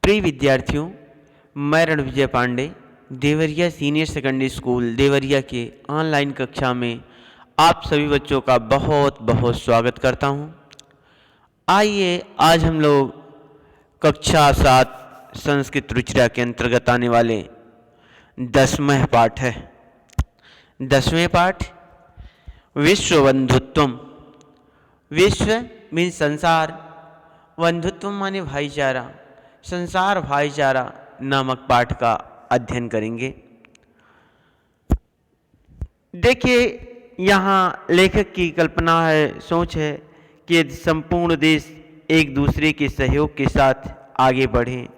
प्रिय विद्यार्थियों, मैं Ranvijay Pandey Deoria senior secondary school Deoria के ऑनलाइन कक्षा में आप सभी बच्चों का बहुत बहुत स्वागत करता हूं। आइए आज हम लोग कक्षा 7 संस्कृत रुचिरा के अंतर्गत आने वाले 10वें पाठ है। 10वें पाठ विश्व बंधुत्वम। विश्व मीन संसार, बंधुत्व माने भाईचारा, संसार भाईचारा नामक पाठ का अध्ययन करेंगे। देखिए, यहाँ लेखक की कल्पना है, सोच है कि यदि संपूर्ण देश एक दूसरे के सहयोग के साथ आगे बढ़े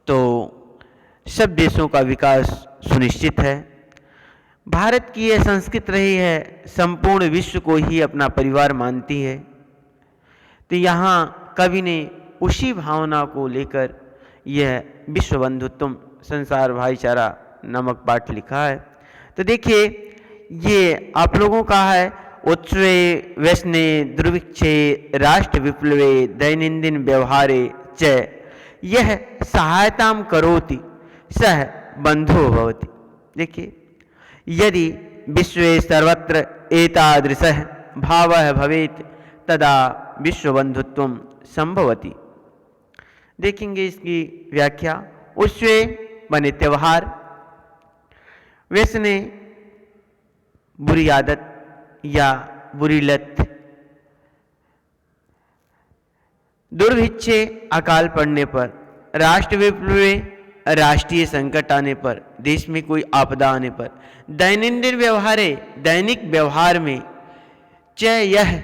तो सब देशों का विकास सुनिश्चित है। भारत की यह संस्कृति रही है, संपूर्ण विश्व को ही अपना परिवार मानती है। तो यहाँ कवि ने उसी भावना को लेकर यह विश्व बंधुत्वम संसार भाईचारा नामक पाठ लिखा है। तो देखिए, ये आप लोगों का है। उत्सवे व्यसने दुर्भिक्षे राष्ट्र विप्लवे दैनंदिन व्यवहारे च यह सहायताम करोति सह बंधो भवति। देखिए, यदि विश्वे सर्वत्र एतादृशः भावः भवेत् तदा विश्व बंधुत्वम संभवति। देखेंगे इसकी व्याख्या। उत्सवे बने त्यौहार, व्यसने बुरी आदत या बुरी लत, दुर्भिक्षे अकाल पड़ने पर, राष्ट्र विप्लवे राष्ट्रीय संकट आने पर, देश में कोई आपदा आने पर, दैनंदिन व्यवहारे दैनिक व्यवहार में, च यह,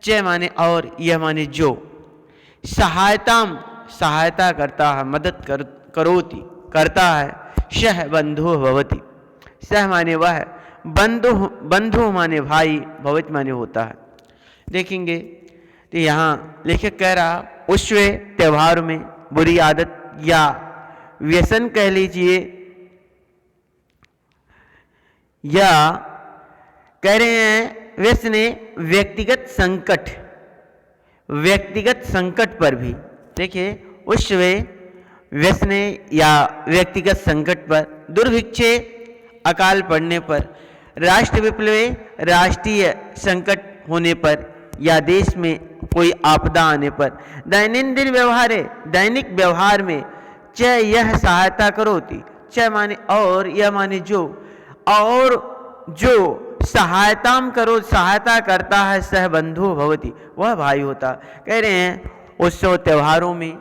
च माने और, यह माने जो, सहायताम सहायता करता है, मदद करोति करता है, सह बंधु भवति, सह माने वह, बंधु माने भाई, भवति माने होता है। देखेंगे तो यहाँ लेखक कह रहा उत्सव त्योहार में, बुरी आदत या व्यसन कह लीजिए, या कह रहे हैं व्यसने व्यक्तिगत संकट पर भी। देखिए, उत्सव व्यसने या व्यक्तिगत संकट पर, दुर्भिक्षे अकाल पड़ने पर, राष्ट्र विप्लवे राष्ट्रीय संकट होने पर या देश में कोई आपदा आने पर, दैनंदिन व्यवहारे दैनिक व्यवहार में, च यह सहायता करोति, च माने और, यह माने जो, और जो सहायताम करो सहायता करता है, सह बंधु भवति वह भाई होता। कह रहे हैं उत्सव त्योहारों में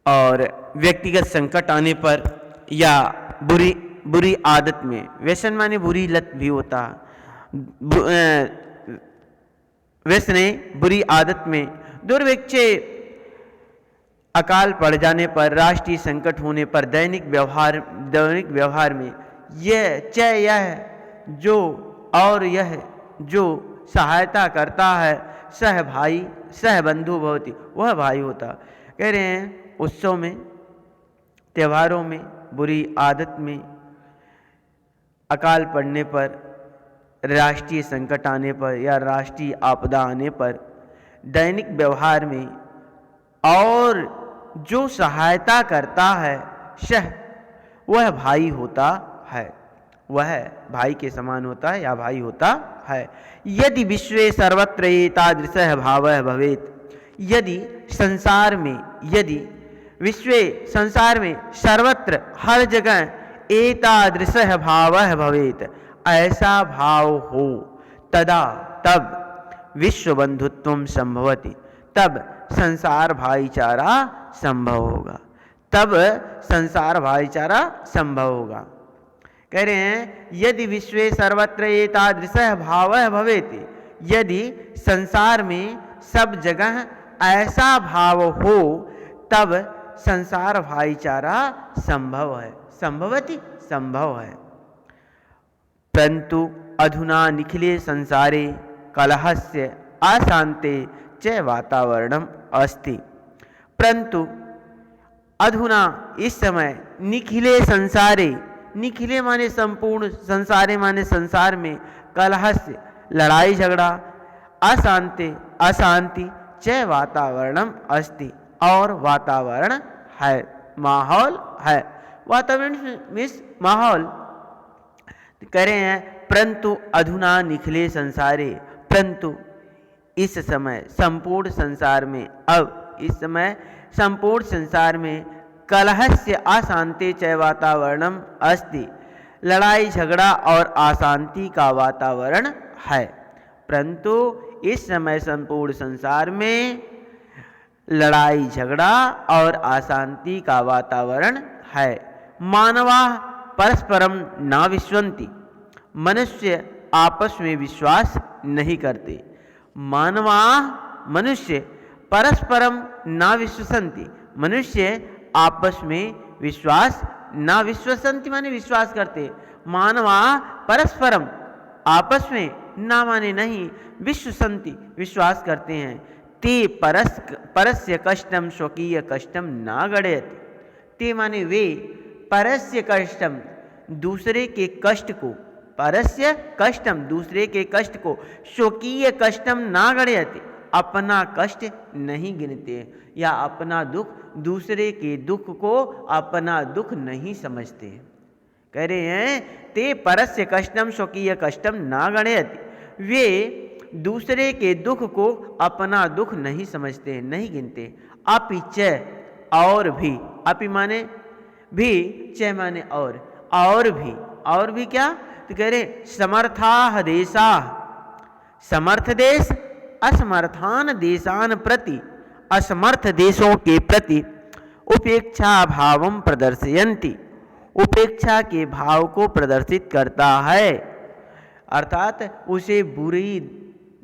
और व्यक्तिगत संकट आने पर या बुरी आदत में, व्यसन माने बुरी लत भी होता है, व्यसने बुरी आदत में, दुर्भिक्षे अकाल पड़ जाने पर, राष्ट्रीय संकट होने पर, दैनिक व्यवहार में, यह च यह जो और यह जो सहायता करता है, सह भाई सह बंधु भवति वह भाई होता। कह रहे हैं उत्सव में, त्योहारों में, बुरी आदत में, अकाल पड़ने पर, राष्ट्रीय संकट आने पर या राष्ट्रीय आपदा आने पर, दैनिक व्यवहार में, और जो सहायता करता है, सह वह भाई होता है, वह भाई के समान होता है या भाई होता है। यदि विश्वे सर्वत्र एतादृशः भावः भवेत्, यदि संसार में, यदि विश्वे संसार में, सर्वत्र हर जगह, एतादृशः भावः भवेत् ऐसा भाव हो, तदा तब विश्व बंधुत्वम संभवति, तब संसार भाईचारा संभव होगा, तब संसार भाईचारा संभव होगा। कह रहे हैं यदि विश्वे सर्वत्र एतादृशः भावः भवेत्, यदि संसार में सब जगह ऐसा भाव हो तब संसार भाईचारा संभव है, संभवति संभव है। परंतु अधुना निखिले संसारे कलहस्य अशांते च वातावरणम अस्ति। परंतु अधुना इस समय, निखिले संसारे, निखिले माने संपूर्ण, संसारे माने संसार में, कलहस्य लड़ाई झगड़ा, अशांति च वातावरणम अस्ति और वातावरण है, माहौल है। वातावरण मीन्स माहौल। कह रहे हैं परंतु अधुना निखिले संसारे, परंतु इस समय संपूर्ण संसार में, अब इस समय संपूर्ण संसार में कलहस्य अशांति च वातावरणम अस्ति, लड़ाई झगड़ा और अशांति का वातावरण है। परंतु इस समय संपूर्ण संसार में लड़ाई झगड़ा और अशांति का वातावरण है। मानवा परस्परम न विश्वन्ति, मनुष्य आपस में विश्वास नहीं करते। मानवा मनुष्य परस्परम न विश्वसन्ति, मनुष्य आपस में विश्वास न विश्वसन्ति माने विश्वास करते। मानवा परस्परम आपस में ना माने नहीं, विश्वसन्ति विश्वास करते हैं। ते परस्य कष्टम स्वकीय कष्टम ना गणयति, ते माने वे परस्य कष्टम दूसरे के कष्ट को, परस्य कष्टम दूसरे के कष्ट को, स्वकीय कष्टम ना गणयति अपना कष्ट नहीं गिनते, या अपना दुख, दूसरे के दुख को अपना दुख नहीं समझते। कह रहे हैं ते परस्य कष्टम स्वकीय कष्टम ना गणयति, वे दूसरे के दुख को अपना दुख नहीं समझते, नहीं गिनते। अपि च और भी, अपि माने भी, च माने और भी क्या, तो कह रहे समर्था देशा, समर्थ देश असमर्थान देशान प्रति, असमर्थ देशों के प्रति उपेक्षा भावम प्रदर्शयन्ति, उपेक्षा के भाव को प्रदर्शित करता है, अर्थात उसे बुरी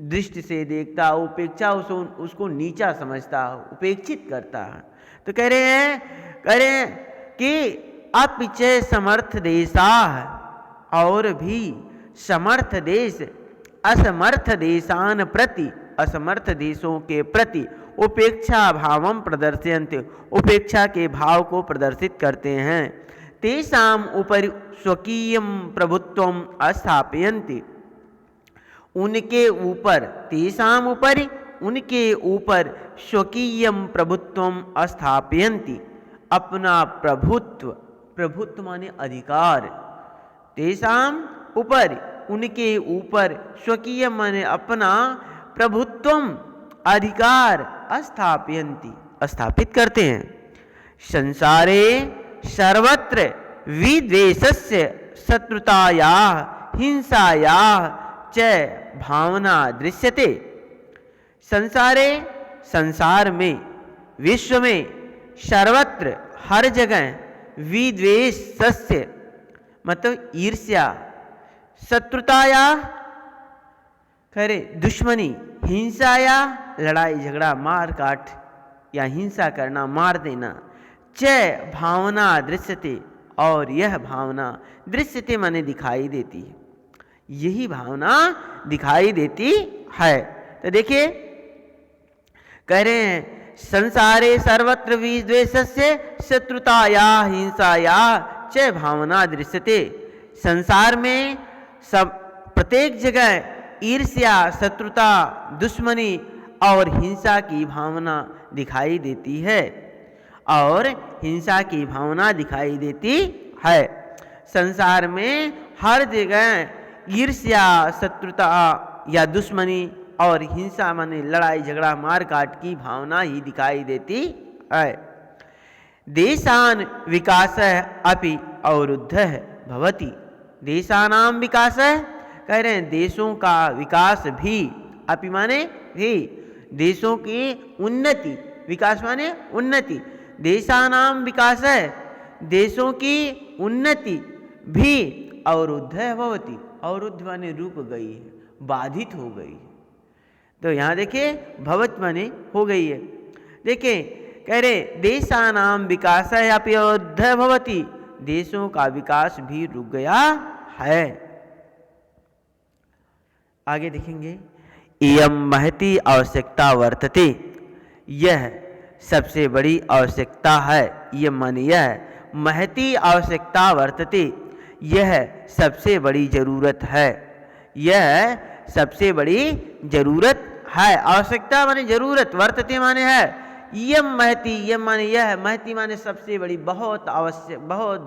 दृष्टि से देखता, उपेक्षा उसको नीचा समझता, उपेक्षित करता है। तो कह रहे हैं कि अपिच समर्थ देशा, और भी समर्थ देश असमर्थ देशान प्रति, असमर्थ देशों के प्रति उपेक्षा भावम प्रदर्शयन्ते, उपेक्षा के भाव को प्रदर्शित करते हैं। तेषाम उपरि स्वकीयम प्रभुत्वम अस्थापयन्ति, उनके ऊपर, तेषाम उपरि उनके ऊपर स्वकीयम प्रभुत्वम अस्थापयन्ति अपना प्रभुत्व, प्रभुत्व माने अधिकार, तेषाम ऊपर उनके ऊपर स्वकीय माने अपना प्रभुत्वम अधिकार अस्थापयन्ति स्थापित करते हैं। संसारे सर्वत्र विद्वेषस्य शत्रुताया हिंसाया च भावना दृश्यते। संसारे संसार में, विश्व में, सर्वत्र हर जगह विद्वेषस्य मतलब ईर्ष्या, शत्रुताया खरे दुश्मनी, हिंसाया लड़ाई झगड़ा मार काट या हिंसा करना, मार देना, च भावना दृश्यते और यह भावना दृश्यते माने दिखाई देती है, यही भावना दिखाई देती है। तो देखिए कह रहे हैं संसारे सर्वत्र विद्वेषस्य शत्रुताया हिंसाया च भावना दृश्यते। संसार में सब प्रत्येक जगह ईर्ष्या, शत्रुता, दुश्मनी और हिंसा की भावना दिखाई देती है, और हिंसा की भावना दिखाई देती है। संसार में हर जगह ईर्ष्या, शत्रुता या दुश्मनी और हिंसा माने लड़ाई झगड़ा मार काट की भावना ही दिखाई देती है। देशान विकास अपि अवरुद्धः भवति, देशानाम विकास, कह रहे हैं देशों का विकास भी, अपि माने भी, देशों की उन्नति, विकास माने उन्नति, देशानाम विकास है, देशों की उन्नति भी अवरुद्ध भवति, अवरुद्ध माने रुक गई है, बाधित हो गई है। तो यहाँ देखिए भवत माने हो गई है। देखिए कह रहे देशानाम विकास है अपि अवरुद्ध भवति, देशों का विकास भी रुक गया है। आगे देखेंगे इयं महती आवश्यकता वर्तते, यह सबसे बड़ी आवश्यकता है, यह माने यह महती आवश्यकता वर्तते, यह सबसे बड़ी जरूरत है, यह सबसे बड़ी जरूरत है। आवश्यकता माने जरूरत, वर्तते माने है, यम महती, यम माने यह, महती माने सबसे बड़ी, बहुत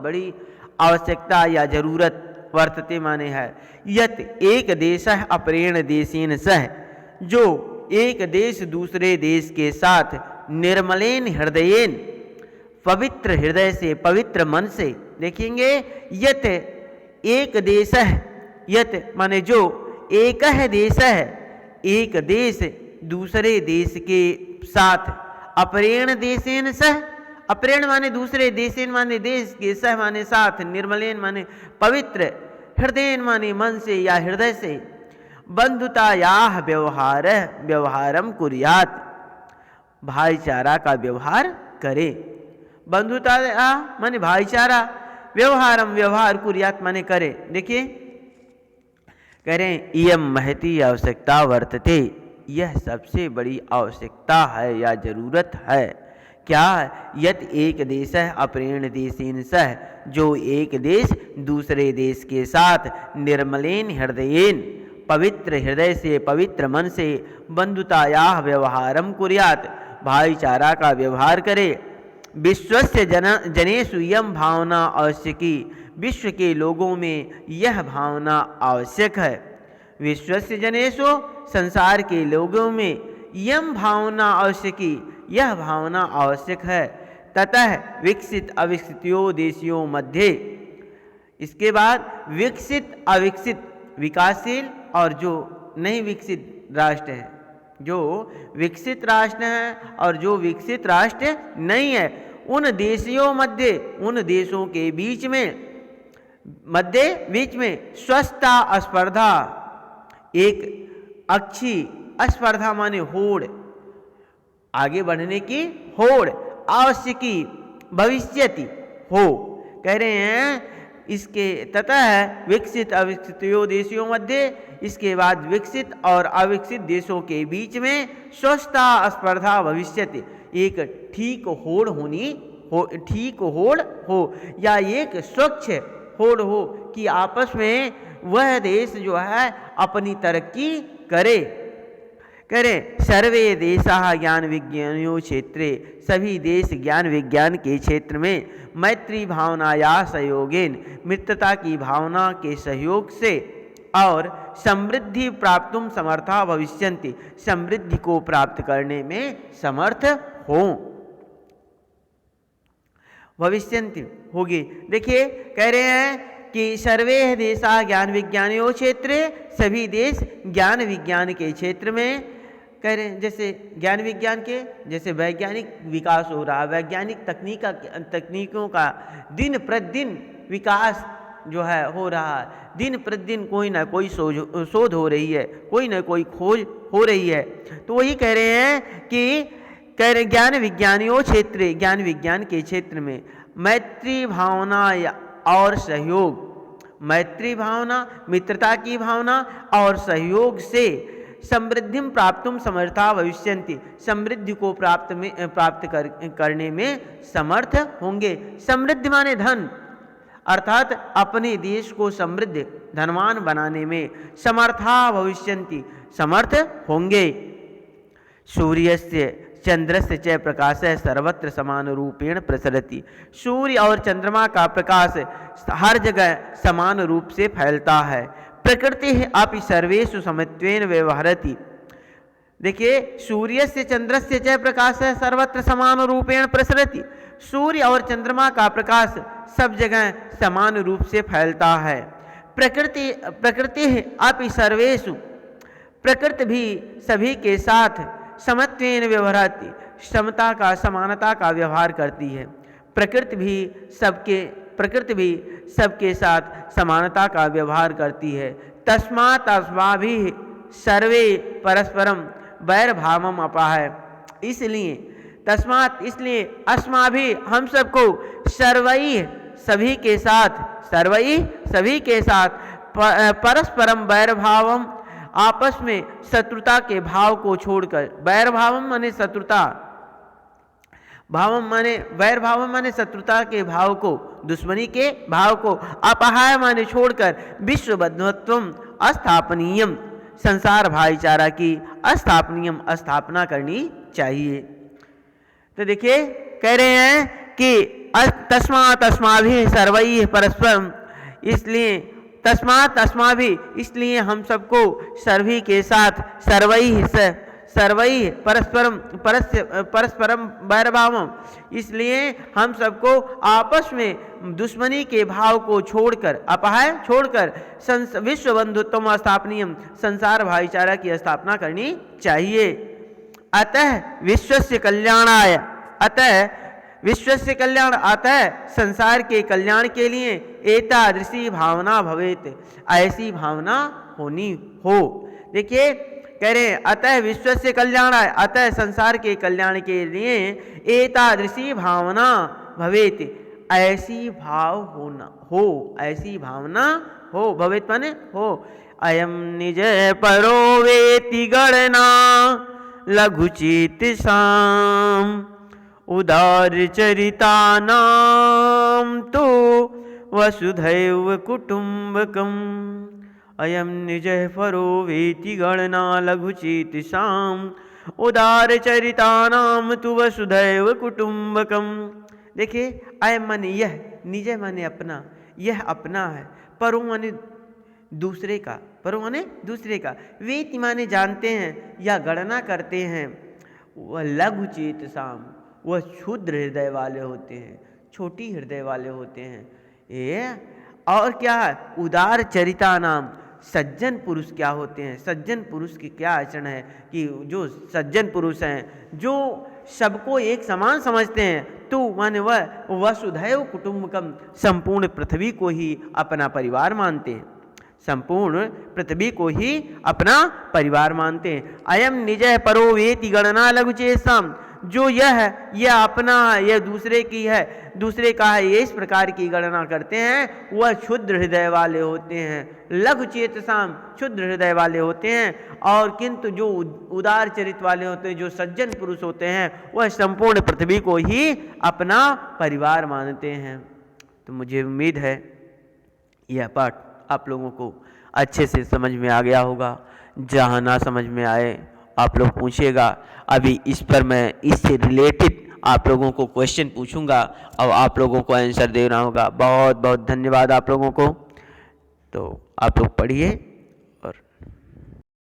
बड़ी आवश्यकता या जरूरत, वर्तते माने है। यत एक देशः अपरेण देशेन सह, जो एक देश दूसरे देश के साथ निर्मलेन हृदयेन, पवित्र हृदय से, पवित्र मन से, देखेंगे यत एक देश है, यत माने जो, एक है देश है, एक देश दूसरे देश के साथ, अपरेण देशेन सह, अपरेण माने दूसरे, देशेन माने देश के, सह माने साथ, निर्मलेन माने पवित्र, हृदयेन माने मन से या हृदय से, बंधुतायाः व्यवहारम कुर्यात्, भाईचारा का व्यवहार करे। बंधुता माने भाईचारा, व्यवहारम व्यवहार, कुर्यात् माने करे। देखिए कह रहे हैं इयम महती आवश्यकता वर्तते, यह सबसे बड़ी आवश्यकता है या जरूरत है। क्या? यत एक देश है अपरेण देशेन सह, जो एक देश दूसरे देश के साथ निर्मलेन हृदयेन, पवित्र हृदय से, पवित्र मन से, बंधुतायाः व्यवहारम कुर्यात्, भाईचारा का व्यवहार करे। विश्वस्य जनेषु यम भावना आवश्यकी, विश्व के लोगों में यह भावना आवश्यक है। विश्वस्य जनेषु, संसार के लोगों में, यम भावना आवश्यकी, यह भावना आवश्यक है। ततः विकसित अविकसितों देशियों मध्य, इसके बाद विकसित अविकसित, विकासशील और जो नहीं विकसित राष्ट्र है, जो विकसित राष्ट्र है और जो विकसित राष्ट्र नहीं है, उन देशियों मध्य, उन देशों के बीच में स्वस्थता स्पर्धा, एक अच्छी स्पर्धा माने होड़, आगे बढ़ने की होड़, आवश्यकी भविष्यति हो। कह रहे हैं इसके ततः विकसित अविकसितों देशों मध्य, इसके बाद विकसित और अविकसित देशों के बीच में स्वस्थता स्पर्धा भविष्यति, एक ठीक होड़ होनी हो, ठीक होड़ हो या एक स्वच्छ होड़ हो कि आपस में वह देश जो है अपनी तरक्की करे। सर्वे देशाः ज्ञान विज्ञानियों क्षेत्रे, सभी देश ज्ञान विज्ञान के क्षेत्र में मैत्री भावनाया सहयोगेन, मित्रता की भावना के सहयोग से और समृद्धि प्राप्तुम समर्था भविष्यन्ति, समृद्धि को प्राप्त करने में समर्थ हो, भविष्यन्ति होगी। देखिए कह रहे हैं कि सर्वे देशा ज्ञान विज्ञानियों क्षेत्रे, सभी देश ज्ञान विज्ञान के क्षेत्र में, कह रहे हैं जैसे ज्ञान विज्ञान के, जैसे वैज्ञानिक विकास हो रहा है, वैज्ञानिक तकनीकों का दिन प्रतिदिन विकास जो है हो रहा है, दिन प्रतिदिन कोई ना कोई शोध हो रही है, कोई ना कोई खोज हो रही है। तो वही कह रहे हैं कि कह रहे ज्ञान विज्ञानियों क्षेत्र, ज्ञान विज्ञान के क्षेत्र में मैत्री भावना और सहयोग, मैत्री भावना, मित्रता की भावना और सहयोग से समृद्धि प्राप्तुम समर्था भविष्यन्ति, समृद्धि को प्राप्त करने में समर्थ होंगे। समृद्धि माने धन, अर्थात अपने देश को समृद्ध धनवान बनाने में समर्था भविष्यन्ति, समर्थ होंगे। सूर्यस्य चंद्रस्य च प्रकाशः सर्वत्र समान रूपेण प्रसरति, सूर्य और चंद्रमा का प्रकाश हर जगह समान रूप से फैलता है। प्रकृति अपि सर्वेषु समत्वेन व्यवहरति, देखिए सूर्यस्य चंद्रस्य च प्रकाशः सर्वत्र समान रूपेण प्रसरति, सूर्य और चंद्रमा का प्रकाश सब जगह समान रूप से फैलता है। प्रकृति अपि सर्वेषु, प्रकृति भी सभी के साथ समत्वेन व्यवहरति, समता का, समानता का व्यवहार करती है। प्रकृति भी सबके साथ समानता का व्यवहार करती है। तस्मात् अस्माभिः सर्वे परस्परम वैरभावम अपाह, इसलिए तस्मात् इसलिए अस्माभिः हम सबको सर्वैः सभी के साथ परस्परम वैरभावम, आपस में शत्रुता के भाव को छोड़कर, वैरभावम माने शत्रुता, भावम माने वैर भावम माने शत्रुता के भाव को, दुश्मनी के भाव को, अपहाय माने छोड़कर विश्व बंधुत्वम अस्थापनीयम, संसार भाईचारा की अस्थापनीयम स्थापना करनी चाहिए। तो देखिए कह रहे हैं कि तस्मात् अस्माभिः सर्वैः परस्परम, इसलिए तस्मात् अस्माभिः, इसलिए हम सबको सभी के साथ सर्वैः परस्परम वैरभावम, इसलिए हम सबको आपस में दुश्मनी के भाव को छोड़कर, अपहाय छोड़कर विश्व बंधुत्व स्थापनीय, संसार भाईचारा की स्थापना करनी चाहिए। अतः विश्वस्य कल्याणाय, अतः विश्वस्य कल्याण, अतः संसार के कल्याण के लिए एतादृशी भावना भवेत, ऐसी भावना होनी हो। देखिए कह रहे हैं अतः विश्वस्य कल्याणाय, अतः संसार के कल्याण के लिए एतादृशी भावना भवेत, ऐसी भाव होना हो, ऐसी भावना हो, भवेत माने हो। अयम निज परो वेति गणना लघुचित साम उदार चरिता नाम तो वसुधैव कुटुंबकम। अयम निज परो वेति गणना लघुचित साम उदार चरिता नाम तो वसुधैव कुटुंबकम। देखिए अयम माने यह, निज माने अपना, यह अपना है, परो माने दूसरे का, परो माने दूसरे का, वेति माने जानते हैं या गणना करते हैं, वह लघुचित साम, वह क्षुद्र हृदय वाले होते हैं, छोटी हृदय वाले होते हैं। ये और क्या है, उदार चरिता नाम, सज्जन पुरुष क्या होते हैं, सज्जन पुरुष की क्या आचरण है कि जो सज्जन पुरुष हैं, जो सबको एक समान समझते हैं, तो माने वह वसुधैव कुटुंबकम, संपूर्ण पृथ्वी को ही अपना परिवार मानते हैं, संपूर्ण पृथ्वी को ही अपना परिवार मानते हैं। अयम निजः परो वेति गणना लघुचेतसाम, जो यह अपना है, यह दूसरे की है, दूसरे का है, ये इस प्रकार की गणना करते हैं, वह क्षुद्र हृदय वाले होते हैं, लघुचेतसाम, क्षुद्र हृदय वाले होते हैं। और किंतु जो उदार चरित वाले होते हैं, जो सज्जन पुरुष होते हैं, वह संपूर्ण पृथ्वी को ही अपना परिवार मानते हैं। तो मुझे उम्मीद है यह पाठ आप लोगों को अच्छे से समझ में आ गया होगा। जहाँ ना समझ में आए आप लोग पूछिएगा, अभी इस पर मैं इससे रिलेटेड आप लोगों को क्वेश्चन पूछूंगा और आप लोगों को आंसर देना होगा। बहुत बहुत धन्यवाद आप लोगों को। तो आप लोग पढ़िए।